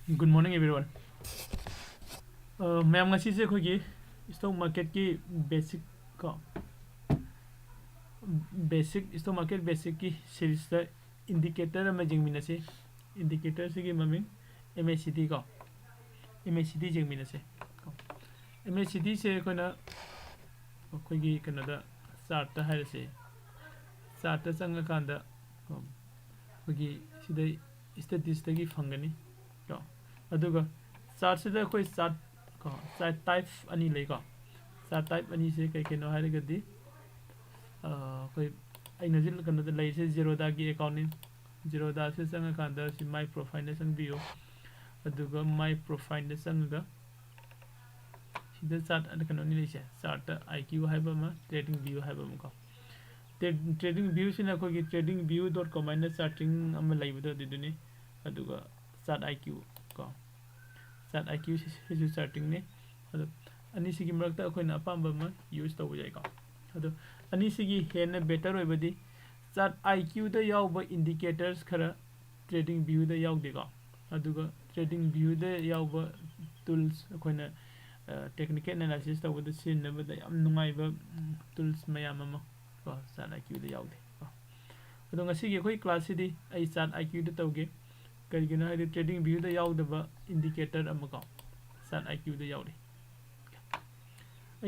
Good morning, everyone. Ma'am ngasi se khoi gi stock market ki basic ko basic stock market basic ki series da indicator ma jingmina se indicator se gi mami MACD ko MACD jingmina se MACD se kona khoi gi kana da chart ta hai se chart ta changa kanda khoi gi sida statistic gi phangani ko aduga chart se da khoi chart ko chart type ani lei ko chart type ani se kai keno hai ga di khoi aina jil kana da lei se zero da gi account ni zero da se changa kanda si my profile na sang bio aduga my profile na sang ga sida chart an kana ni lei se chart IQ hai ba ma trading view hai ba ma ko trading view sina khoi gi tradingview.com na charting am lei ba da ni aduga chart IQ ko chart IQ se charting ne ado ani sigi marakta akoina apamba ma use tawu jai ko ado ani sigi hena better oibadi chart IQ da yawba indicators khara trading view da yawde ko aduga trading view da yawba tools akoina technical analysis tawu da sin na ba da yam nungai ba tools mayam ama ko chart IQ da yawde ko ado ngasi gi khoi class di ai chart IQ da tawge karigina hai trading view da yawda ba indicator ama ko chart IQ da yawde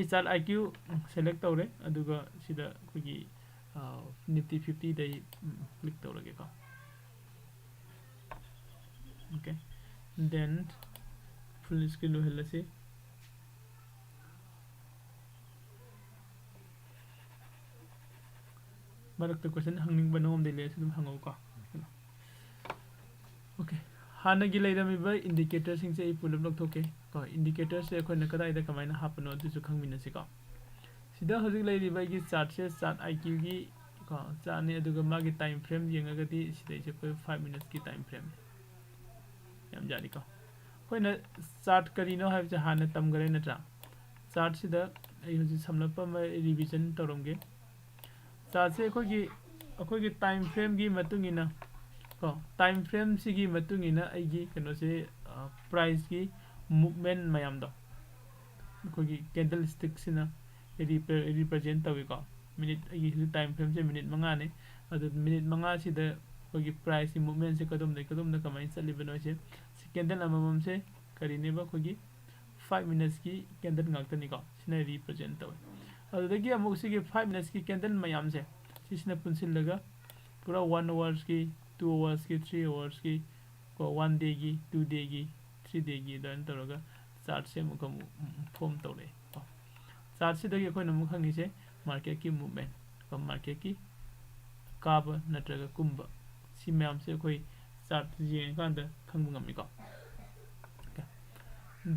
I chart IQ select tawre aduga sida khoi Nifty 50 dai click tawrage ko okay then full screen lo helase marakta question hangning banom de le sidum hangau ko okay hana gi leirami ba indicator sing se pulam lok thoke ko indicator se khoi kadai da kamaina hapano du su khangmina se ko sida hojik leiri ba gi chart se chart IQ gi ko cha ne aduga magi time frame yenga di sida se 5 minutes ki time frame yam jani ko khoina chart karino ha je hana tam gare na tra chart sida ai hoji samlapa ma revision toromge chart se khoi gi time frame gi matungina ko time frame sigi matungina ai gi kano se price gi movement mayam do khoi gi candlestick sina represent tawi ko minute ai gi time frame se minute manga ne adu minute manga sida khoi gi price movement se kadum na kamai chali bano se candle amamam se kari ne ba khoi gi 5 minutes ki candle ngakta ni ko sina represent tawi adu dagi amuk sigi 5 minutes ki candle mayam se sisna punsil laga pura 1 hours ki 2 hours ki 3 hours ki ko 1 day ki 2 day ki 3 day ki dan toroga chart se mukam form tore chart se dagi khoi namu khangi se market ki movement ko market ki kaba natraga kumba si myam se khoi chart je kan da khangbu ngami ko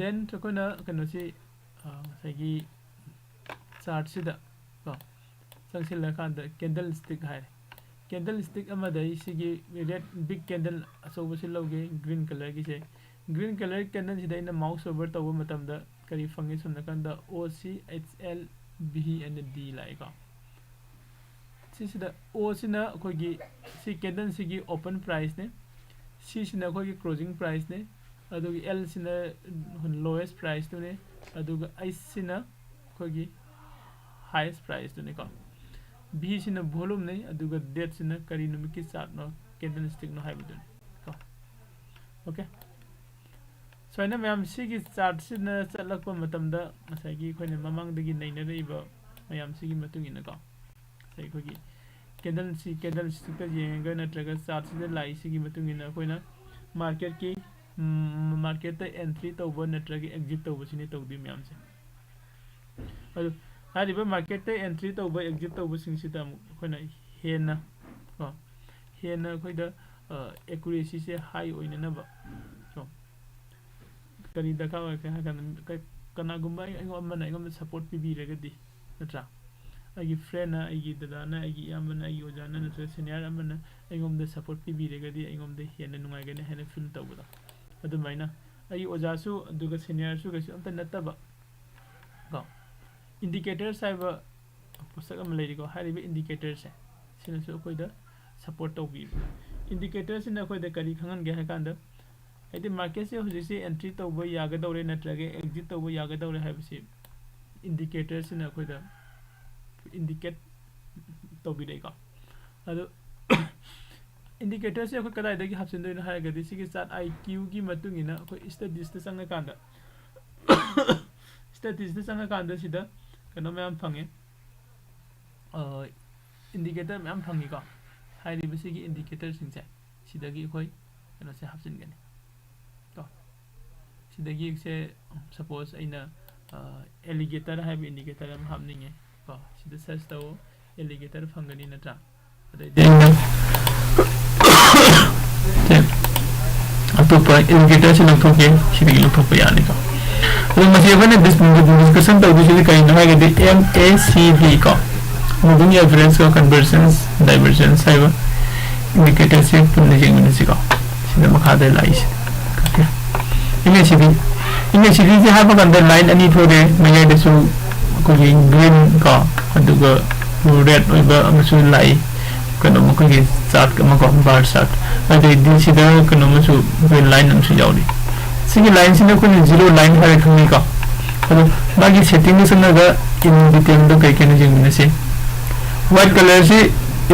then to kona kano si sagi chart se da ko sangsil la kan da candlestick hai candlestick amada isigi red big candle asoba se loge green color gi se green color candle sida ina mouse over tawo matam da kari fangi sunna kan da OCHL B and D lai ko sida O sina khoi gi si candle sigi open price ne C sina khoi gi closing price ne adugi L sina lowest price to ne aduga I sina khoi gi highest price to ne ko B sina volume ne aduga date sina kari numiki ki chart no candlestick no haibudun ko okay so ina mayam sigi chart sina chatlakpa matamda masai gi khoine mamang dagi naina reiba mayam sigi matung ina ko sai khogi candlestick ta yenga natraga chart sida lai sigi matung ina khoina market ki market ta entry tawba natraga exit tawba sini tawdi mayam se adu hariba market ta entry tawba exit tawba sing sida khoina hena ko hena khoida accuracy se high oina na ba so kari daka wa kana gumba ai amana support pibi regadi natra ai friend na ai dada na ai amana ai ojana na senior amana ai ngomda support pibi regadi ai ngomda hena nungai gane hena feel tawda adu maina ai oja su duga senior su ga amta nataba ko indicator saiba pusak am leiri ko haribe indicator se sina su koida support tawbi indicator sina koida kari khangan ge hakanda हाइदि market से हुजिसे entry तौबो यागदौरे नत्रगे exit तौबो यागदौरे हाइबसे indicator से अखोइदा इंडिकेट तौबिरेगा अदो इंडिकेटर से अखोइ कदाइदगी हापसिनदोइनो हाइगदि सिगे चार्ट आईक्यू की मतुंगिना अखोइ स्टडीज ते संगा कांदा स्टडीज ते संगा कांदा सिदा कनो ma'am fungi indicator ma'am फंगिको हाइरिबसिगी indicator सिंगसे सिदगी अखोइ कनो से हापसिनगनि तो सिदगी से सपोज अइना एलिगेटर हाइब इंडिकेटर हम हापनिंगे को सिदा सर्च तौ एलिगेटर फंगनी नत्रा अतोपा एलिगेटर से लौथोके सिदगी लौथोपा यानिको डिस्कशन तौदुसिदि करिनो हाइगदि MACD को moving average को convergence divergence हाइबा इंडिकेटर से पुनः जेंगनिसिको सिदा मखादे लाइस MACD से हाइबा कंदे लाइन अनि थोरे मयादसु कोई ग्रीन को अदुगा रेड ओइबा अमसु लाई कनो मखोगी चार्ट का मको बार चार्ट अदे दिसिदा कनो मसु लाइन अमसु याउली सिगी लाइन सिना कोनी जीरो लाइन हारे खंगी का अदो बागी सेटिंग सनगा इन डिटेल दो कई केने जेंगनिसे व्हाइट कलर से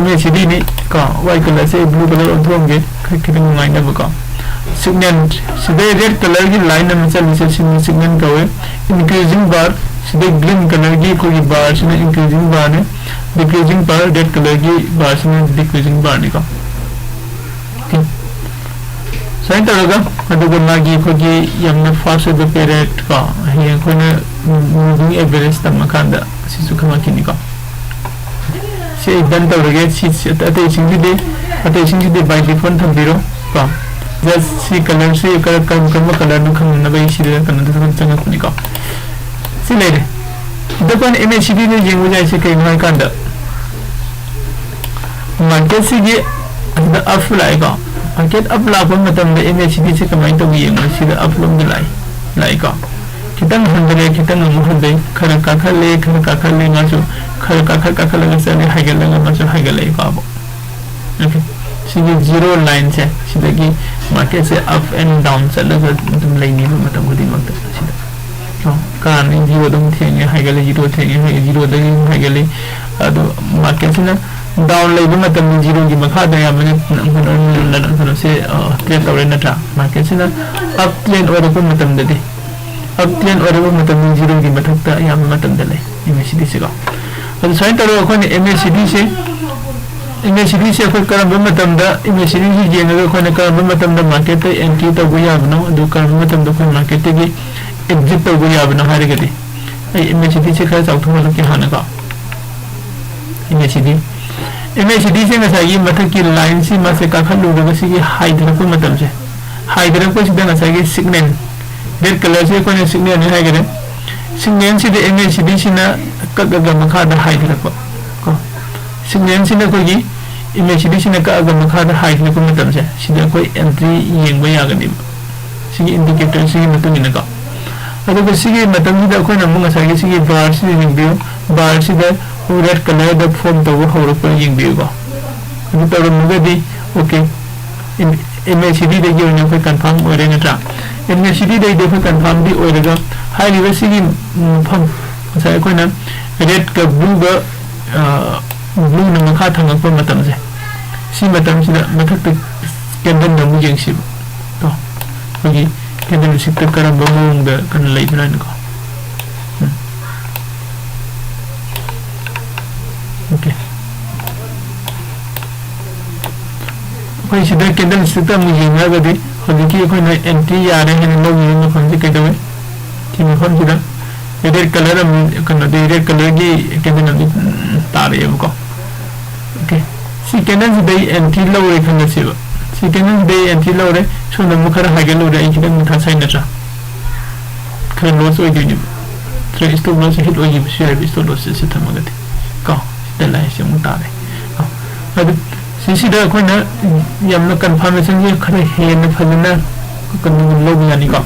MACD नि का व्हाइट कलर से ब्लू कलर ओथोंगे खिदिंग माइना बका सिग्नल सिदे रेड कलर की लाइन में चल सिग्नल कवे इंक्रीजिंग बार सिदे ग्रीन कलर की कोई बार से इंक्रीजिंग बार है डिक्रीजिंग बार रेड कलर की बार से डिक्रीजिंग बार निका साइन तरगा अदुगो मागी खोगी यमना फास्ट द पेरेट का हे कोने मूविंग एवरेज तमखांदा सिसु खमा किनिका से डन तरगे सी अते सिंगदे बाय डिफॉल्ट थंबिरो का जस्ट सी कलर से कलर नु खंगना बाई सिदे कन चंगा कुनिका सिलेरे दपन MACD ने जेंगु जाय से कई माय कांदा मार्केट से ये द अप लाएगा मार्केट अप लापन मतम द MACD से कमाई तो येंगु सिदा अप लोंग लाएगा खितंग हंदरे खितंग मुहदे खर काखले मासु खर काखले गसने हाइगले मासु हाइगले काबो ओके सिगे जीरो लाइन से सिदगी मार्केट से अप एंड डाउन चलगा तुम लेनी मतम गुदी मत सिदा कान जीरो दम थेंगे हाइगले जीरो थेंगे जीरो दगी हाइगले अदो मार्केट से डाउन लेबो मतम जीरो की मखा दया मने नन से ट्रेड तौरे नथा मार्केट से अप ट्रेंड और को मतम दे अब ट्रेंड और वो मतम जीरो की मथकता याम मतम दले MACD से का अदो साइन तरो अखोने MACD से अखोय करम मतम दा MACD की जेंगा अखोने करम मतम दा मार्केट एंट्री तब याबनो अदो करम मतम दा अखोय मार्केट की एग्जिट तब याबनो हारेगदि MACD से खर चाउथो के हानका MACD से ngसागी मथक की लाइन से मासे काखलु गसी की हाइड्रक मतम से हाइड्रक को सिदा ngसागी सिग्नल रेड कलर से कोने सिग्नल ने हाइगरे सिग्नल से MACD सिना कगगा मखादा हाइड्रक को सिग्नल सिना कोगी MACD सिना कगगा मखादा हाइड्रक मतम से सिदा कोई एंट्री येंगबा यागनि सिगी इंडिकेटर सिगी मतुमिना का अदो सिगी मतम सिदा कोना ngसागी सिगी बार से रिंबियो बार सिदा रेड कलर द फॉर्म तो होरो पर येंबियो को अदो तरमुगदी ओके MACD दे योने को कंफर्म ओरे नत्रा MACD दे दे को कंफर्म दी ओरेगा हाइलिबे सिगी फम साय कोना रेड का ब्लू का ब्लू न मखा थंगक मतम से सी मतम से मथक कैंडल नमु जेंगसि तो कोगी कैंडल सिक करम बमोंग द कन लेबना को ओके कोई सिदा कैंडल सिक तम जेंगा गदि होदिकी कोई न एंट्री यारे है नो नो फंजी केदवे कि म फंजीदा रेड कलर कन दे रेड कलर की कैंडल तारे को ओके सी कैंडल दे एंट्री लौरे खनसिबा सी कैंडल दे एंट्री लौरे सोना मुखर हागे लौरे इखिदं मुथा साइनत्रा खन लॉस ओइदिनि ट्रे स्टॉप लॉस हिट ओइबि शेयर स्टॉप लॉस से थमगति का दलाई से मुतारे अदु सिसिदा कोना यमना कंफर्मेशन ये खरे हेन फजना कन लोग यानी का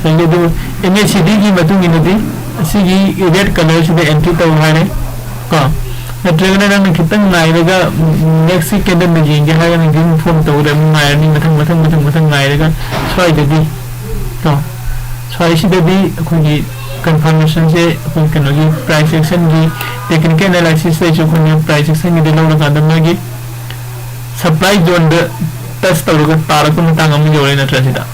संगे दो MACD की मतुंग इनदी सिगी रेड कलर से एंट्री तो हारे का नत्रगना नंग खितंग नायरगा नेक्स्ट कैंडल में येंगे हाय नंग दिन फोन तौरे नायरनी मथंग नायरगा स्वाइददी तो स्वाइसिददी अखोगी कंफर्मेशन से अखोगी कनोगी प्राइस एक्शन की टेक्निकल एनालिसिस से जो अखोगी प्राइस एक्शन की दिलों लगा दमगी सप्लाई जोन द टेस्ट तौरगा तारको मतंग अमु योरे नत्रसिदा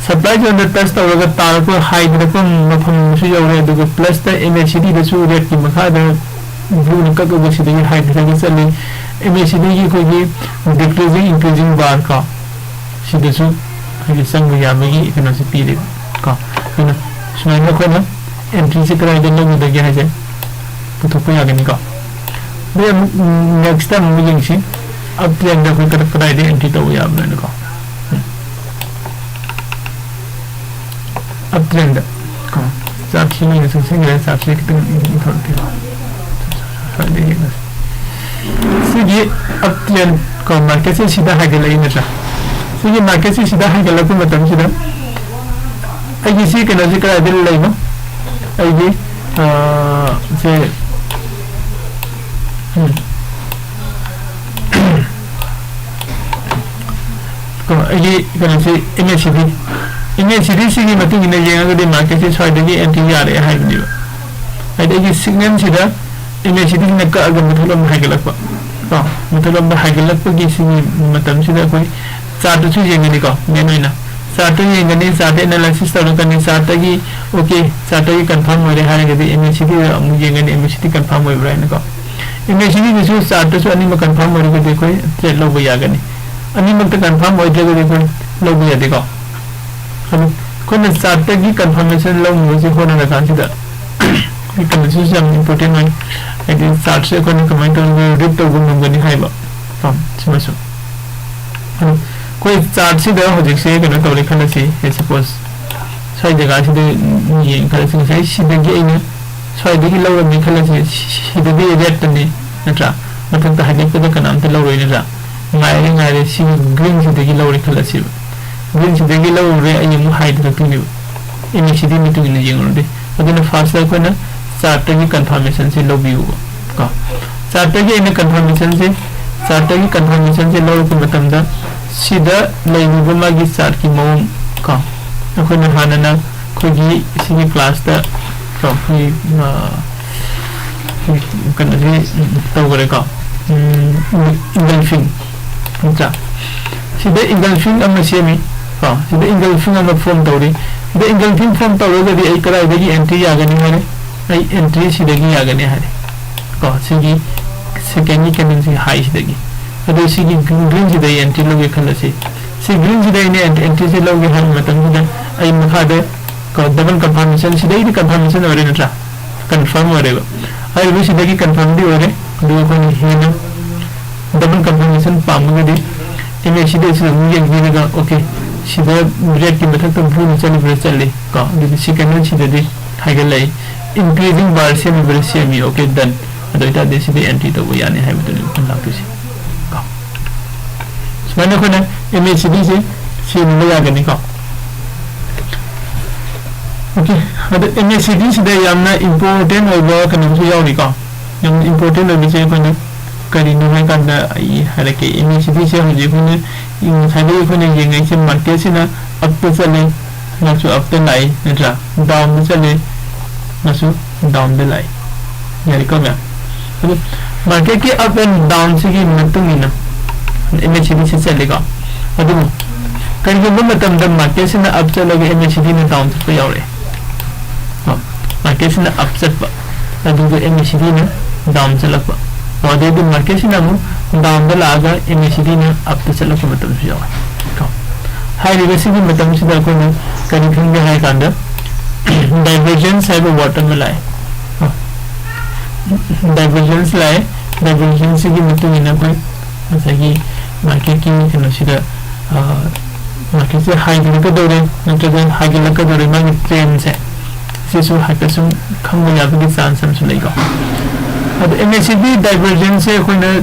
सप्लाई जोन द टेस्ट तौरगा तारको हाई दको मफम से योरे दुगो प्लस द एमएसीडी द सु रेट की मखा द ब्लू निकल को बसी देखिए हाइट लगे चले एमएसीडी की कोई डिक्रीजिंग इंक्रीजिंग बार का सीधे सु हाइट संग यामेगी इतना से पीले का इतना सुनाइए कोई ना एंट्री से कराई देने में देखिए है जे पुतो कोई आगे निका बे नेक्स्ट टाइम मुझे इसी अब ट्रेंड का कोई तरफ कराई दे एंट्री तो वो याद नहीं निका अब ट्रेंड का साथ ही में सबसे गहरा साथ से कितने थोड़ा सिगी अपट्रेंड को मार्केट से सीधा हाइगल लेने नजा सिगी मार्केट से सीधा हाइगल को मतलब सीधा आई सी के नजर का दिल लेना आई से को आई के नजर इमेजिरी सिगी मतलब इन्हें ये अगर दे मार्केट से स्वाइड की एंट्री आ रहे हैं हाइगल आई देखिए सिग्नल सीधा इमेजिरी ने का अगर मतलब हाइगलक तो मतलब हाइगलक की सी मतलब सीधा कोई चार्ट से येंगे का मैं ना चार्ट येंगे चार्ट एनालिसिस तौर करने चार्ट की ओके चार्ट की कंफर्म हो रहा है कि इमेजिरी येंगे इमेजिरी कंफर्म हो रहा है का इमेजिरी जो चार्ट से अन्य में कंफर्म हो रही है देखो ट्रेड लो भी आगे नहीं अन्य में तो कंफर्म हो जाएगा देखो लो भी आएगा हम कोई चार्ट की कंफर्मेशन लो मुझे होना रखा सीधा कंफर्मेशन से इम्पोर्टेंट है आई चार्ट से कोई कमेंट और रिप तो गुम गनी है बा हम समझो कोई चार्ट से दे हो जैसे कि तो लिखना से सपोज सही जगह से ये कर से सीधे के इन सही देखि लो में खला से सीधे दे रेट ने नत्रा मतलब तो हने को का नाम तो लो रे नत्रा मायरे सी ग्रीन से देखि लो रे खला से ग्रीन से देखि लो रे आई मु हाइड रखनी इन सीधे मीटिंग ने येंग रे अदन फास्ट को ना चार्ट की कंफर्मेशन से लो व्यू का चार्ट की इन कंफर्मेशन से लो के मतलब दा सीधा लेबो मागी चार्ट की मौन का अखोन हानना खोगी इसी क्लास दा तो कन्ने तो करे का इंगल्फिंग जा सीधा इंगल्फिंग अम सेमी का सीधा इंगल्फिंग अम फॉर्म तौरी द इंगल्फिंग फॉर्म तौरगदी आई करा देगी एंट्री आगनी मारे आई एंट्री सिदगी आगने हारे को सिगी सेकेंड कैंडल से हाई सिदगी अदो सिगी ग्रीन सिदगी एंट्री लोगे खलसे सि ग्रीन सिदगी ने एंट्री से लोगे हाई मतलब ना आई मखादे को डबल कंफर्मेशन सिदगी कंफर्मेशन हो रे नट्रा कंफर्म हो रेगा आई वो सिदगी कंफर्म भी हो रे दो को नहीं ना डबल कंफर्मेशन पामुगे इमेज सिदगी से मुझे देगा ओके सीधा रेड की मतलब तो भूल चले का दि सेकेंड सिदगी हाइगल ले increasing bar से में से भी ओके डन अदोइता देसी दे एंट्री तो वो यानी है मतलब लाते से का मैंने को ना एमएसीडी से मिल जाएगा नहीं का ओके अद एमएसीडी से दे यामना इंपॉर्टेंट होगा कने से याव नहीं का यम इंपॉर्टेंट है विषय को ना करी नो है का ये है कि एमएसीडी से हो जे को ने इन साइड को ने ये से मार्केट से ना अब तो चले ना जो अब तो लाई ना डाउन चले नसु डाउन द लाइन यानी कम है मार्केट के अप एंड डाउन से की मतलब ना एमएसीडी से चलेगा अदुम करिगुम मतलब द मार्केट से ना अप चलेगा एमएसीडी में डाउन से याव रे मार्केट से ना अप चलपा अदुम एमएसीडी में डाउन चलपा और दे मार्केट से ना डाउन द लागा एमएसीडी में अप चलपा मतलब से याव हाई रिवर्सिंग की मतलब से दा को करिगुम में है कांदा डाइवर्जेंस है वो बॉटम में लाए डाइवर्जेंस लाए डाइवर्जेंस की मतलब ये ना कोई जैसा कि मार्केट की कनसीडर मार्केट से हाई लगा दौरे नत्रजन हाई लगा दौरे मांग ट्रेंड से सो हाई पे सुन खंग या भी चांस हम सुनेगा अब एमएसीडी डाइवर्जेंस से कोई ना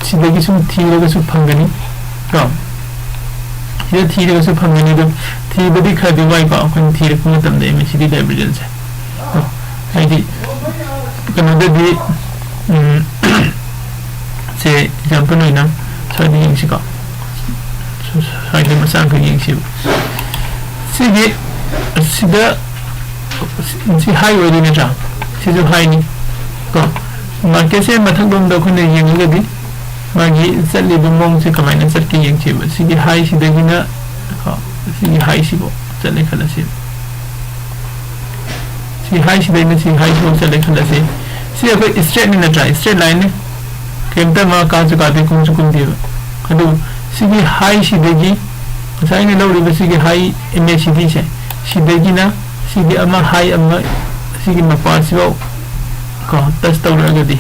सीधे की सुन थी लगा सुन फंगनी का ये थी लगा सुन फंगनी तो थी बड़ी खादी वाई का कोई थी को मतलब एमएसीडी डाइवर्जेंस है आई दी कनोदे भी से एग्जांपल होइना सॉरी यंगसिको सॉरी मसान को यंगसि सिगे सिदा सी हाई ओइदि नेट्रा सिजु हाई नि को मार्केट से मथक दम द खुने यंगगदि मागी चली बमोंग से कमाइना चटकी यंगसि सिगे हाई सिदगिना को सिगे हाई सिबो चले खलसि सी हाई सिदगिना सी हाई सिबो चले खलसि सी अगर स्ट्रेट नि नट्रा स्ट्रेट लाइन ने केमता मा काजु कादे कुंजु कुंदिबा अदु सिगी हाई सिदगी साइने लौरिबा सिगी हाई एमएसीडी से सिदगिना सिगी अमा हाई अमा सिगी मपासिबो को टच तौरगदि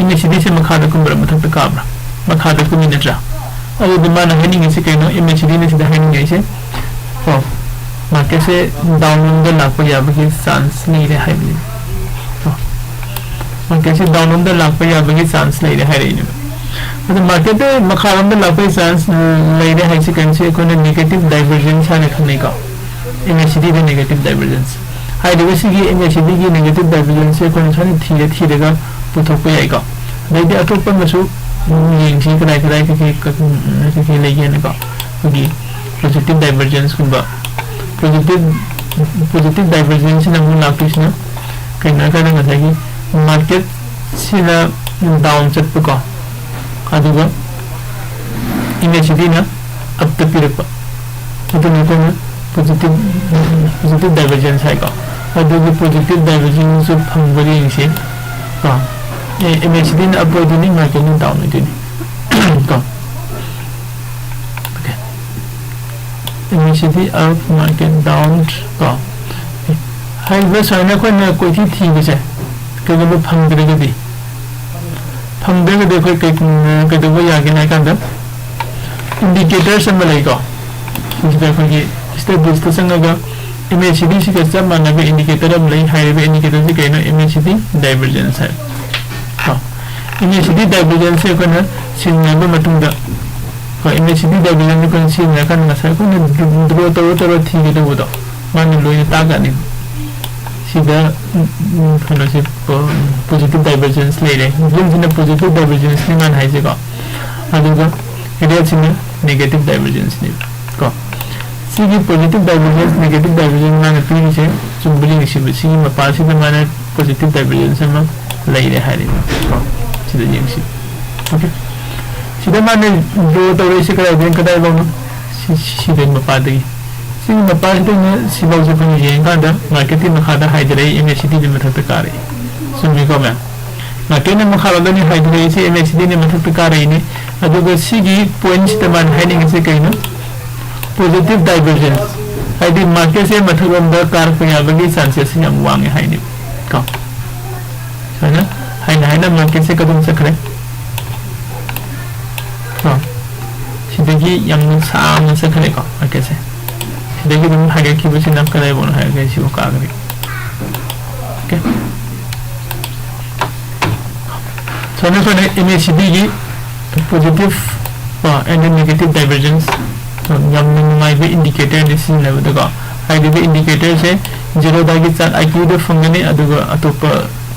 एमएसीडी से मखादा कुंबरा मथक काबरा मखादा कुमि नट्रा अदु दिमाना हेनिंग से केनो एमएसीडी ने सिदा हेनिंग से को मार्केट से डाउनलोड द लाख याबगी चांस नहीं रे हाइबली मार्केट से डाउनलोड द लाख याबगी चांस नहीं रे हाइरे तो मार्केट मखारम द लाख चांस नहीं रे हाइसे कैसे कोने नेगेटिव डाइवर्जेंस है खने का एमएसीडी द नेगेटिव डाइवर्जेंस हाइरे वसी की एमएसीडी की नेगेटिव डाइवर्जेंस से कोने साने थीरे थीरे का पुथोक याइका लेकिन अतोप मसु यंगसि कदाय कदाय के लेगे ने का की positive divergence Quba positive divergence न मुन लाक्टिसना कइना का नथागी मार्केट सिना डाउन चटप को अदुगा एमएसीडी ना अप तक पिरप अदुने को पॉजिटिव डाइवर्जेंस है का अदुगा पॉजिटिव डाइवर्जेंस जो फंगबरी से का एमएसीडी ना अप होइदिनी मार्केट ना डाउन होइदिनी का okay MACD up market down का हाई बस आने को ना कोई थी बसे कगब फंगदगदी फंगदगदी कोई कदब यागे ना कांद इंडिकेटर्स अम लाइको सिदा कोई स्टेप बुस्ट संगगा एमएसीडी से कच्चा मानब इंडिकेटर अम लाई हाइब इंडिकेटर से कहना एमएसीडी डाइवर्जेंस है हां एमएसीडी डाइवर्जेंस से कोना सिनब मतुंदा को एमएसीडी डाइवर्जेंस को सिनना kan ngasai ko dro to thi ge do do man loi ta ga ni sida kana se positive divergence le re jin positive divergence ni man hai je ko aduga ide chine negative divergence ni ko sigi positive divergence negative divergence man pi ni se chumbli ni se sigi ma pa si man positive divergence ma le re hai re ko sida yeng si okay sida man do to re se kara den kada ba no sida ma pa de सिंग मपास तो ने सिबाउ से पनि येंगा the marketing मखादा हाइदरे MACD ने मथक car Sumi को मैं market ने मखादा ने हाइदरे से एमएसीडी ने मथक कार ने अदुगा सिगी पॉइंट्स त मान हाइनिंग से कहिनो पॉजिटिव डाइवर्जेंस हाइदि मार्केट से मथक द कार पया बगी चांसेस यम वांगे हाइनि को सना हाइना हाइना मार्केट से कदम सकरे हां सिदगी यम साम सकरे को मार्केट से देखिए तुम हागे की बस नप करे बोल है कैसी वो कागरी ओके सोने सोने एमएसीडी की पॉजिटिव एंड नेगेटिव डाइवर्जेंस तो यम माइ बे इंडिकेटर दिस लेवल दगा हाइदे बे इंडिकेटर से जीरो दागी चार्ट आईक्यू दो फंगने अदुगा अतोप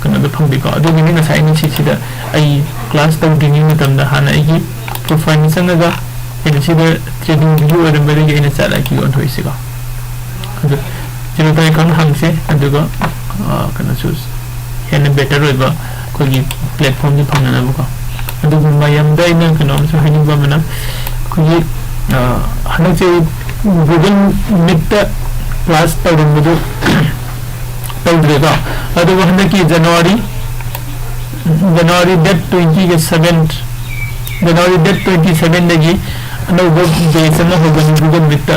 कना दो फंगबी को अदु निने नसाइ नि सिदा आई क्लास तक दिनि मतम दा हाना आई प्रोफाइल संगगा इनसिदा ट्रेडिंग वीडियो अरंबरे के इन चाला की ऑन होइसिगा अदु जिनो ताई कन हमसे अदुगा कना चूज हेने बेटर होइबा कोगी प्लेटफॉर्म नि फंगना बको अदु मयम दा इन कनो सो हानि बमना कोगी हने से गूगल मीट क्लास तौरंबदु तौद्रेगा अदु हने की जनवरी डेट 27 जनवरी डेट 27 दगी नो वो बेस में होगा गूगल मीट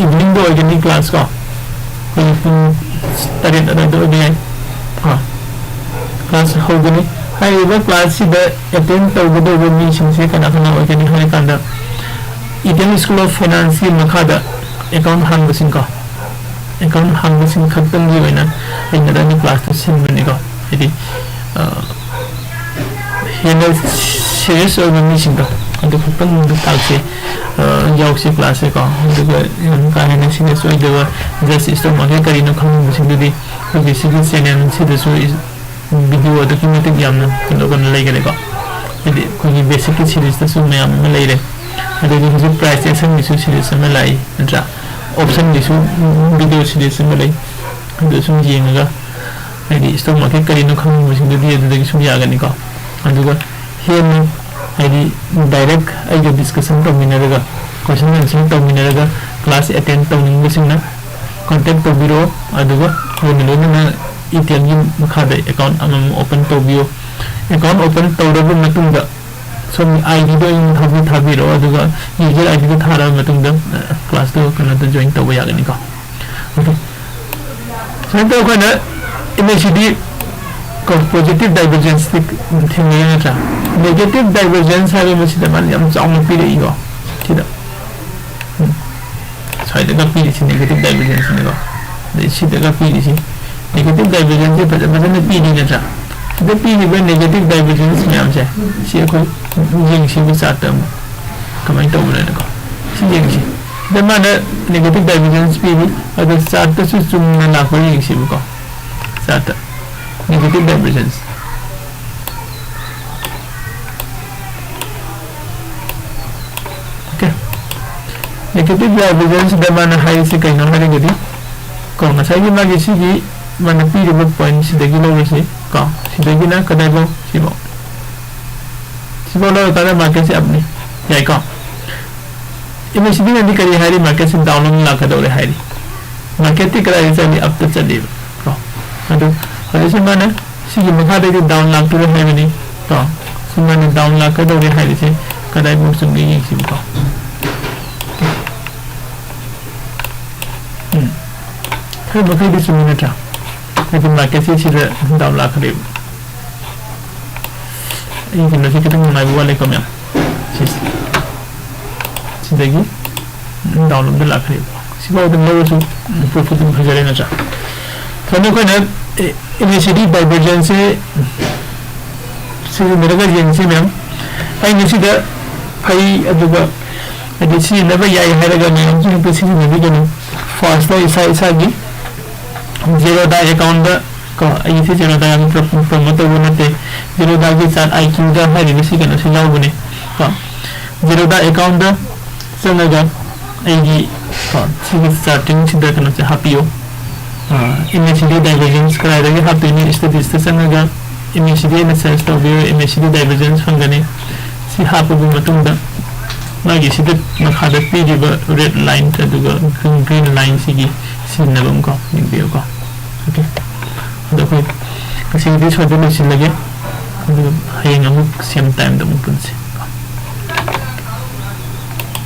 इवनिंग दो ऑर्गेनिक क्लास का कोई तरह तरह दो भी है हाँ क्लास होगा नहीं हाई वो क्लास से द अटेंड तो वो दो भी शिमसे करना करना ऑर्गेनिक होने का अंदर इधर स्कूल ऑफ फाइनेंस की मखादा अकाउंट हांगसिंग का अकाउंट हांगसिंग खत्म भी हुई ना इन तरह क्लास तो सिम बनेगा यदि ये ना सीरियस ऑर्गेनाइजिंग का अदु खत्म मुंदु तासे याउसी क्लास है का अदुगा का है ने सीरियस ओइ देवा जस्ट इस तो मगे करिनो खम सिंदुदी बेसिकली चैनल से दसो वीडियो डॉक्यूमेंटेड यामना कनो कनो लेगेले का ꯍꯥꯏꯗꯤ ꯑꯩꯈꯣꯏꯒꯤ ꯕꯦꯁꯤꯛꯀꯤ ꯁꯤꯔꯤꯁꯇꯁꯨ ꯃꯌꯥꯝ ꯑꯃ ꯂꯩꯔꯦ ꯑꯗꯒꯤ ꯍꯧꯖꯤꯛ ꯄ꯭ꯔꯥꯏꯁ ꯑꯦꯛꯁꯟꯒꯤꯁꯨ ꯁꯤꯔꯤꯁ ꯑꯃ ꯂꯥꯛꯏ ꯅꯠꯇ꯭ꯔꯥ ꯑꯣꯞꯁꯟꯒꯤꯁꯨ ꯚꯤꯗꯤꯑꯣ ꯁꯤꯔꯤꯁ ꯑꯃ ꯂꯩ ꯑꯗꯨ ꯁꯨꯝ ꯌꯦꯡꯉꯒ ꯍꯥꯏꯗꯤ ꯁ꯭ꯇꯣꯛ ꯃꯥꯔꯀꯦꯠ ꯀꯔꯤꯅꯣ ꯈꯪꯅꯤꯡꯕꯁꯤꯡꯗꯨꯗꯤ ꯑꯗꯨꯗꯒꯤ ꯁꯨꯝ ꯌꯥꯒꯅꯤꯀꯣ ꯑꯗꯨꯒ ꯍꯦꯟꯅ ꯍꯥꯏꯗꯤ ꯗꯥꯏꯔꯦꯛ ꯑꯩꯒ ꯗꯤꯁꯀꯁꯟ ꯇꯧꯃꯤꯟꯅꯔꯒ ꯀꯣꯏꯁꯟ ꯑꯟꯁꯔ ꯇꯧꯃꯤꯟꯅꯔꯒ ꯀ꯭ꯂꯥꯁ ꯑꯦꯇꯦꯟ ꯇꯧꯅꯤꯡꯕꯁꯤꯡꯅ ꯀꯟꯇꯦꯛ ꯇꯧꯕꯤꯔꯛꯑꯣ ꯑꯗꯨꯒ ꯑꯩꯈꯣꯏꯅ ꯂꯣꯏꯅꯅ ꯏꯇꯦꯜꯒꯤ ꯃꯈꯥꯗ ꯑꯦꯀꯥꯎꯟ ꯑꯃꯃꯝ ꯑꯣꯄꯟ ꯇꯧꯕꯤꯌꯨ ꯑꯦꯀꯥꯎꯟ ꯑꯣꯄꯟ ꯇꯧꯔꯕ ꯃꯇꯨꯡꯗ ꯁꯣꯝ ꯑꯥꯏꯗꯤꯗꯣ ꯑꯩꯉꯣꯟꯗ ꯊꯥꯕꯤꯔꯛꯑꯣ ꯑꯗꯨꯒ ꯌꯨꯖꯔ ꯑꯥꯏꯗꯤꯗꯣ ꯊꯥꯔꯕ ꯃꯇꯨꯡꯗ ꯀ꯭ꯂꯥꯁꯇꯣ ꯀꯩꯅꯣꯗ ꯖꯣꯏꯟ ꯇꯧꯕ ꯌꯥꯒꯅꯤꯀꯣ ꯑꯣꯀꯦ ꯁꯨꯃꯥꯏꯅ ꯇꯧꯔ ꯑꯩꯈꯣꯏꯅ MACD positive divergence ꯊꯦꯡꯅꯩ ꯅꯠꯇ꯭ꯔꯥ negative divergence ꯍꯥꯏꯕꯁꯤꯗ ꯃꯥꯅ ꯌꯥꯝ ꯆꯥꯎꯅ ꯄꯤꯔꯛꯏꯀꯣ ꯁꯤꯗ ꯁ꯭ꯋꯥꯏꯗꯒ ꯄꯤꯔꯤꯁꯤ negative divergence ꯅꯤꯀꯣ ꯑꯗꯩ ꯁꯤꯗꯒ ꯄꯤꯔꯤꯁꯤ negative divergence ꯐꯖꯅ ꯄꯤꯔꯤ ꯅꯠꯇ꯭रा ꯁꯤꯗ ꯄꯤꯔꯤꯕ negative divergence ꯃꯌꯥꯝꯁꯦ ꯁꯤ ꯑꯩꯈꯣꯏ ꯌꯦꯡꯁꯤꯕ ꯆꯥꯔꯠꯇ ꯑꯃꯨꯛ ꯀꯃꯥꯏꯅ ꯇꯧꯕꯅꯣꯀꯣ ꯁꯤ ꯌꯦꯡꯁꯤ ꯁꯤꯗ ꯃꯥꯅ negative divergence ꯄꯤꯔꯤ ꯑꯗꯨ ꯆꯥꯔꯠꯇꯁꯨ ꯆꯨꯝꯅ ꯂꯥꯛꯄ ꯌꯦꯡꯁꯤꯕꯀꯣ ꯆꯥꯔꯠꯇ negative divergence okay negative divergence da mana haisi kaino harigadi ko ngasai magi sigi mana piriba point sidagi lawisi ko sidagi na kadaibo sibo lo kada market se apni yai ko ime sigi na dikari hari market se down la kadore hari market ti kada isani up to chali ko adu hari mana sigi makha de down la tu hai ni to simane down la kadore hari se kadaibo sungi yin sibo 그 뭐가 있으면 되죠. 그래도 마켓이 지를 다운라 그래. 이게 뭐지 그냥 많이 원래 거면. 진짜기 다운로드 라 그래. 시바도 뭐로 프로포트 하자래 나자. 저는 그냥 MACD divergence 지금 내가 얘기하면 아니 시다 파이 아두가 아니 시 내가 야이 하려고 하면 지금 그 시기 내기는 first 이사기 zero da account da ko ai se zero da yang promote bonate zero da ki sat IQ da hari ni sikana silaw bune ko zero da account da sanaga ai gi ko sigi starting sida kana se happy MACD divergence kara da happy ni statistic sanaga MACD na sense to view MACD divergence fangane si happy bu matung da magi sida makhada pi di red line ta duga green line sigi sinabam ko ningbiyo ko okay adokoy kasi hindi siya dito sila lagi hayang amok same time da mo punsi